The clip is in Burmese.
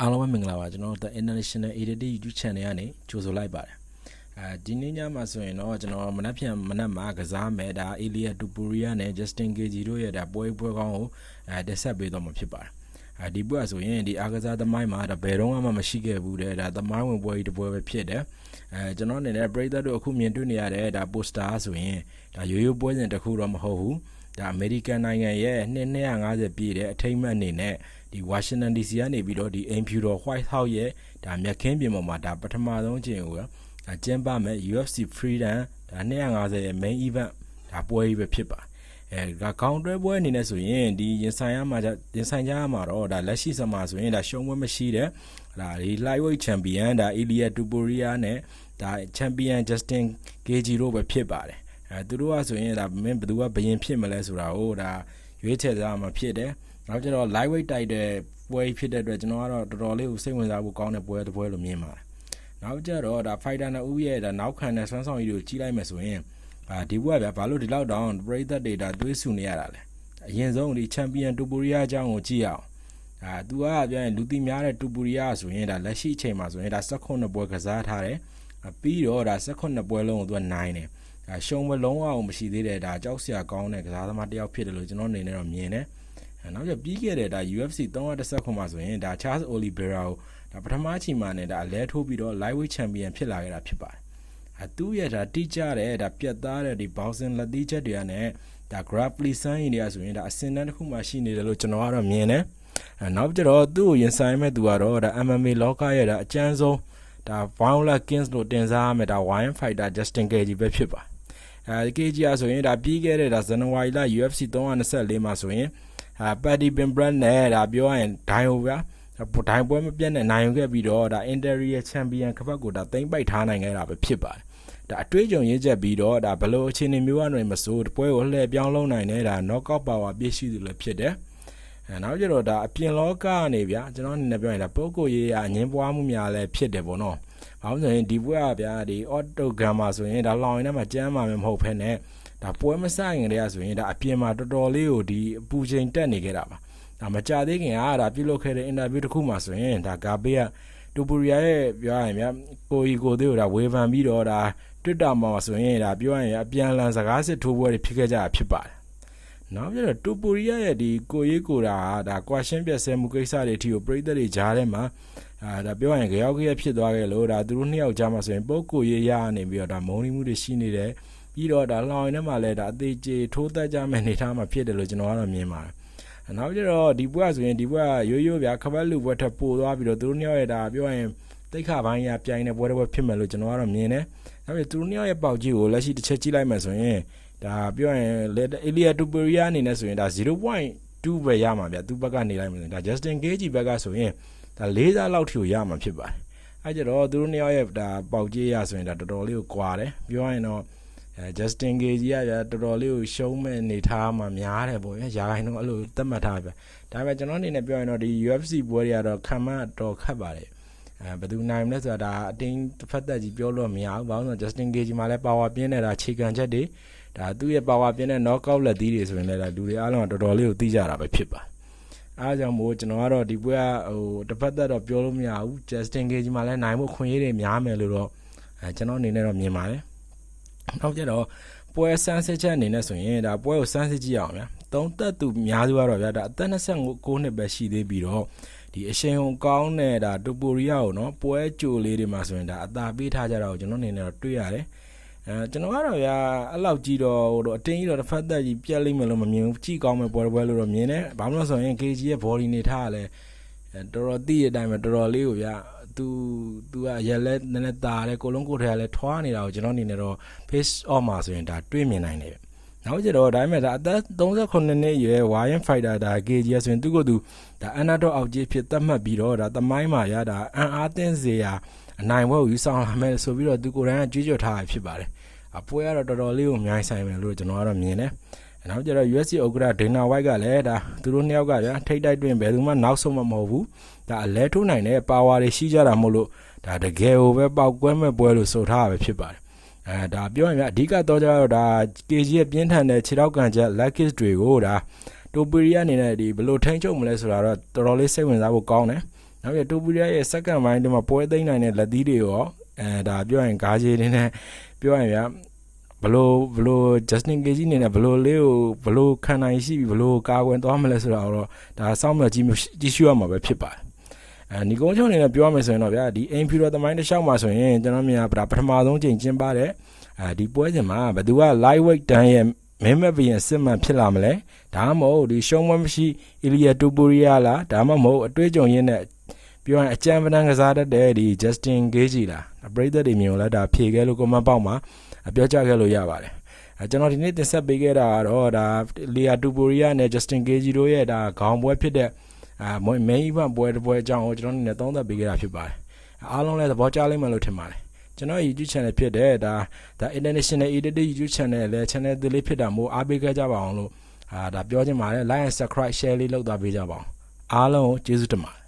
အားလုံးပဲမင်္ဂလာပါကျွန်တော်တို့ The International Editing YouTube Channel ကနေကြိုဆိုလိုက်ပါတယ်ဒီနေ့ညမှာဆိုရင်တော့ကျွန်တော်မနက်မှာကစားမယ်ဒါ Elia Tupuria နဲ့ Justin Gage တို့ရဲ့ဒါပွဲကောင်းကိုတက်ဆက်ပေးတော့မှာဖြစ်ပါတယ်ဒီပွဲဆိုရင်ဒီအားကစားသမိုင်းမှာဒါဘယ်တော့မှမရှိခဲ့ဘူးတဲ့ဒါသမိုင်းဝင်ပွဲကြီးတစ်ပွဲပဲဖြစ်တယ်ကျွန်တော်အနေနဲ့ပရိသတ်တို့အခုမြင်တွေ့နေရတဲ့ဒါ poster ဆိုရင်ဒါရိုးရိုးပွဲစဉ်တစ်ခုတော့မဟုတ်ဘူးဒါအမေရိကန်နိုင်ငံရဲ့250ပြည့်တဲ့အထိမ်းအမှတ်အနေနဲ့ဒီ Washington DC ကနေပြီးတော့ဒီ Imperial White House ရဲ့ဒါမြက်ခင်းပြင်ပေါ်မှာဒါပထမဆုံးအကြိမ်ကိုကျင်းပမဲ့ UFC Freedom ဒါ250ရဲ့ main event ဒါပွဲကြီးပဲဖြစ်ပါဒါကောင်းတွဲပွဲအနေနဲ့ဆိုရင်ဒီရင်ဆိုင်ကြရမှာတော့ဒါလက်ရှိစမှာဆိုရင်ဒါရှုံးပွဲမရှိတဲ့ဒါဒီ lightweight champion ဒါ Elia Tupuria နဲ့ဒါ champion Justin Gage တို့ပဲဖြစ်ပါတယ်သူတို့ကဆိုရင်ဒါမင်းဘယ်သူကဘယင်ဖြစ်မလဲဆိုတာကိုဒါရွေးချယ်ကြမှာဖြစ်တယ်နောက်ကျတော့ lightweight တိုက်တဲ့ပွဲဖြစ်တဲ့အတွက်ကျွန်တော်ကတော့တော်တော်လေးကိုစိတ်ဝင်စားဖို့ကောင်းတဲ့ပွဲတစ်ပွဲလို့မြင်ပါတယ်နောက်ကျတော့ဒါ fighter နှစ်ဦးရဲ့ဒါနောက်ခံတဲ့ဆွမ်းဆောင်ရည်တွေကိုကြီးလိုက်မယ်ဆိုရင်ဒီပွဲကဘာလို့ဒီလောက်တောင်ပရိသတ်တွေဒါတွေးဆူနေရတာလဲအရင်ဆုံးဒီ champion Tupuria အကြောင်းကိုကြည့်အောင်သူကပြောရင်လူသိများတဲ့ Tupuria ဆိုရင်ဒါလက်ရှိအချိန်မှာဆိုရင်ဒါ18ပွဲကစားထားတယ်ပြီးတော့ဒါ18ပွဲလုံးကိုသူကနိုင်တယ်ရှုံးမလုံးအောင်မရှိသေးတဲ့ဒါကြောက်စရာကောင်းတဲ့ကစားသမားတစ်ယောက်ဖြစ်တယ်လို့ကျွန်တော်အနေနဲ့တော့မြင်တယ်နောက်ကျပြီးခဲ့တဲ့ဒါ UFC 319မှာဆိုရင်ဒါ Charles Oliveira ကိုဒါပထမချိန်မှာနဲ့ဒါအလဲထိုးပြီးတော့ lightweight champion ဖြစ်လာခဲ့တာဖြစ်ပါတယ်သူရဲ့ဒါတိကျတဲ့ဒါပြတ်သားတဲ့ဒီ boxing လက်သီးချက်တွေကနဲ့ဒါ grappling စမ်းရည်တွေကဆိုရင်ဒါအစင်တန်းတစ်ခုမှရှိနေတယ်လို့ကျွန်တော်ကတော့မြင်တယ်နောက်ကျတော့သူ့ကိုရင်ဆိုင်မဲ့သူကတော့ဒါ MMA လောကရဲ့ဒါအကျန်းဆုံးဒါ Violent Kings လို့တင်စားရမယ်ဒါ Wire Fighter Justin Gage ပဲဖြစ်ပါတယ်Gage ဆိုရင်ဒါပြီးခဲ့တဲ့ဒါဇန်နဝါရီလ UFC 324မှာဆိုရင်Paddy Pimblett နဲ့ဒါပြောရရင်ဒိုင်ဟိုဗျာဒိုင်ပွဲမပြတ်နဲ့နိုင်ခဲ့ပြီးတော့ဒါ Interior Champion ခပတ်ကိုဒါသိမ့်ပိုက်ထားနိုင်ခဲ့တာပဲဖြစ်ပါတယ်ဒါအတွေ့အကြုံရင့်ချက်ပြီးတော့ဒါဘလို့အခြေအနေမျိုးကနေမဆိုးပွဲကိုလှည့်ပြောင်းလုံးနိုင်တဲ့ဒါ knockout power ပြည့်ရှိသူလည်းဖြစ်တယ်နောက်ကျတော့ဒါအပြင်လောကကနေဗျာကျွန်တော်အနေနဲ့ပြောရင်ဒါပုဂ္ဂိုလ်ရေးအငင်းပွားမှုများလည်းဖြစ်တယ်ပေါ့နော်ဘာလို့ဆိုရင်ဒီပွဲကဗျာဒီ Octagon မှာဆိုရင်ဒါလောင်ရင်ထဲမှာကျမ်းမှာမဟုတ်ဖ ೇನೆဒါပွဲမဆိုင်ခင်တည်းကဆိုရင်ဒါအပြင်မှာတော်တော်လေးကိုဒီအပူချိန်တက်နေခဲ့တာပါဒါမကြသေးခင်ကဒါပြုလုပ်ခဲ့တဲ့ interview တစ်ခုမှာဆိုရင်ဒါဂါဘေးကတူပူရီယာရဲ့ပြောရရင်ဗျကိုသေးကိုဒါဝေဖန်ပြီးတော့ဒါ Twitter မှာဆိုရင်ဒါပြောရရင်အပြန်အလှန်စကားစစ်ထိုးပွဲတွေဖြစ်ခဲ့ကြတာဖြစ်ပါတယ်နောက်ပြီးတော့တူပူရီယာရဲ့ဒီကိုဒါ question ပြဆဲမှုကိစ္စတွေအထိကိုပြည်သက်တွေကြားထဲမှာဒါပြောရရင်ကြောက်ကြရဖြစ်သွားခဲ့လို့ဒါသူတို့နှစ်ယောက်ကြားမှာဆိုရင်ပုဂ္ဂိုလ်ရေးရနေပြီးတော့ဒါမုန်းမှုတွေရှိနေတယ်ပြီးတော့ဒါလောင်ရင်ထဲမှာလည်းဒါအသေးကြေထိုးသက်ကြမဲ့နေထားမှာဖြစ်တယ်လို့ကျွန်တော်ကတော့မြင်ပါတယ်နောက်ကျတော့ဒီပွဲဆိုရင်ဒီပွဲကရိုးဗျာခပတ်လူပွဲထပ်ပို့သွားပြီးတော့သူတို့နှစ်ယောက်ရဲ့ဒါပြောရင်တိတ်ခပိုင်းရပြိုင်တဲ့ပွဲတစ်ပွဲဖြစ်မယ်လို့ကျွန်တော်ကတော့မြင်တယ်နောက်ပြီးသူတို့နှစ်ယောက်ရဲ့ပေါက်ကြီးကိုလက်ရှိတစ်ချက်ကြည့်လိုက်မယ်ဆိုရင်ဒါပြောရင် Elia Tupuria အနေနဲ့ဆိုရင်ဒါ 0.2 ပဲရမှာဗျာသူဘက်ကနေလိုက်မယ်ဆိုရင်ဒါ Justin Gage ဘက်ကဆိုရင်ဒါ4စားလောက်ထိကိုရမှာဖြစ်ပါတယ်အဲကြတော့သူတို့နှစ်ယောက်ရဲ့ဒါပေါက်ကြီးရဆိုရင်ဒါတော်တော်လေးကိုကွာတယ်ပြောရင်တော့Justin Gage ကတော်တော်လေးကိုရှုံးမဲ့နေထားမှများတယ်ပေါ့ရာခိုင်နှုန်းအဲ့လိုသတ်မှတ်ထားပဲဒါပေမဲ့ကျွန်တော်အနေနဲ့ပြောရင်တော့ဒီ UFC ပွဲတွေကတော့ခံမှတော့ခတ်ပါတယ်ဘယ်သူနိုင်မလဲဆိုတာဒါအတင်းတစ်ဖက်သက်ကြီးပြောလို့မရဘူးဘာလို့လဲဆိုတော့ Justin Gage မှာလည်း power ပြင်းနေတာခြေခံချက်တွေဒါသူ့ရဲ့ power ပြင်းတဲ့ knockout လက်သီးတွေဆိုရင်လည်းဒါလူတွေအားလုံးကတော်တော်လေးကိုသိကြတာပဲဖြစ်ပါတယ်အားကြောင့်မို့ကျွန်တော်ကတော့ဒီပွဲကတစ်ဖက်သက်တော့ပြောလို့မရဘူး Justin Gage မှာလည်းနိုင်ဖို့ခွင့်ရည်များမယ်လို့တော့ကျွန်တော်အနေနဲ့တော့မြင်ပါတယ်နောက်ကျတော့ပွဲဆန်းစစ်ချက်အနေနဲ့ဆိုရင်ဒါပွဲကိုဆန်းစစ်ကြည့်အောင်ဗျာသုံးသက်သူများစုကတော့ဗျာဒါအသက်29နှစ်ပဲရှိသေးပြီးတော့ဒီအရှင်ဟောကောင်းတဲ့ဒါတူပူရီယာကိုနော်ပွဲကြိုလေးတွေမှာဆိုရင်ဒါအသာပေးထားကြတာကိုကျွန်တော်အနေနဲ့တော့တွေ့ရတယ်ကျွန်တော်ကတော့ဗျာအဲ့လောက်ကြည့်တော့အတင်းကြီးတော့တစ်ဖက်သက်ကြီးပြက်လိမ့်မယ်လို့မမြင်ဘူးကြည့်ကောင်းမယ်ပွဲလို့တော့မြင်တယ်ဘာလို့လဲဆိုရင် KG ရဲ့ body နေထားရလဲတော်တော်သိတဲ့အတိုင်းပဲတော်တော်လေးကိုဗျာသူကရက်လဲနည်းနည်းတာလဲကိုလုံးကိုထဲကလဲထွားနေတာကိုကျွန်တော်အနေနဲ့တော့ face off မှာဆိုရင်ဒါတွေးမြင်နိုင်တယ်နောက်ကျတော့ဒါပေမဲ့ဒါအသက်38နှစ်အရွယ် Wire Fighter ဒါ Gage ဆိုရင်သူကဒါ underdog အောက်ကြီးဖြစ်သတ်မှတ်ပြီးတော့ဒါသမိုင်းမှာရတာအန်အားသင်းစရာအနိုင်ပွဲကိုယူဆောင်လာမယ်ဆိုပြီးတော့သူကိုယ်တိုင်ကကြွေးကြော်ထားတာဖြစ်ပါတယ်အပွဲကတော့တော်တော်လေးကိုမြိုင်းဆိုင်မယ်လို့ကျွန်တော်ကတော့မြင်တယ်နောက်ကျတော့ UFC ဥက္ကဋ္ဌ Dana White ကလည်းဒါသူတို့နှစ်ယောက်ကဗျာထိတ်တိုက်တွင်ဘယ်သူမှနောက်ဆုံးမဟုတ်ဘူးဒါအလဲထိုးနိုင်တဲ့ power တွေရှိကြတာမို့လို့ဒါတကယ်ကိုပဲပောက်ကွဲမဲ့ပွဲလို့ဆိုထားတာပဲဖြစ်ပါတယ်ဒါပြောရင်ဗျာအဓိကတော့ကျတော့ဒါ KG ရဲ့ပြင်းထန်တဲ့ခြေထောက်ကန်ချက် leg kick တွေကိုဒါ Tupuria အနေနဲ့ဒီဘယ်လိုထိန်းချုပ်မလဲဆိုတာတော့တော်တော်လေးစိတ်ဝင်စားဖို့ကောင်းတယ် နောက်ပြီးတူပူရီယာရဲ့ second round ဒီမှာပွဲသိမ်းနိုင်တဲ့လက်သီးတွေရောဒါပြောရင်ဂါဂျီတွေနဲ့ပြောရင်ဗျာဘလို့ Justin Gage နေနဲ့ဘလို့လေးကိုဘလို့ခံနိုင်ရှိပြီဘလို့ကာကွယ်သွားမလဲဆိုတာတော့ဒါစောင့်မျှော်ကြည့်ရှုရမှာပဲဖြစ်ပါတယ်နီကုန်းချုံအနေနဲ့ပြောရမယ်ဆိုရင်တော့ဗျာဒီအိမ်ဖြူတော်သမိုင်းတစ်လျှောက်မှာဆိုရင်ကျွန်တော်မြင်တာပထမဆုံးချိန်ကျင်းပတဲ့ဒီပွဲစဉ်မှာဘယ်သူက lightweight တန်းရဲ့မင်းမက်ဘီယန်စစ်မှန်ဖြစ်လာမလဲဒါမှမဟုတ်ဒီရှုံးမမရှိအီလီယာတူပူရီယာလားဒါမှမဟုတ်အတွေ့အကြုံရင်းနဲ့ပြောရင်အကြံပန်းကစားတတ်တဲ့ဒီ Justin Gage လားပရိသတ်တွေမြင်လို့ဒါဖြေခဲ့လို့ comment ပေါက်မှာပြောကြခဲ့လို့ရပါတယ်ကျွန်တော်ဒီနေ့တင်ဆက်ပေးခဲ့တာကတော့ဒါလီယာတူပူရီယာနဲ့ Justin Gage တို့ရဲ့ဒါခေါင်းပွဲဖြစ်တဲ့main event ပွဲတစ်ပွဲအကြောင်းကိုကျွန်တော်အနေနဲ့သုံးသပ်ပေးခဲ့တာဖြစ်ပါတယ်အားလုံးလည်းသဘောကျလိမ့်မယ်လို့ထင်ပါတယ်ကျွန်တော် YouTube channel ဖြစ်တဲ့ဒါ International Edited YouTube channel လည်း channel သစ်လေးဖြစ်တာမို့အားပေးခဲ့ကြပါအောင်လို့ဒါပြောချင်ပါတယ် like and subscribe share လေးလုပ်သွားပေးကြပါအောင်အားလုံးကိုကျေးဇူးတင်ပါတယ်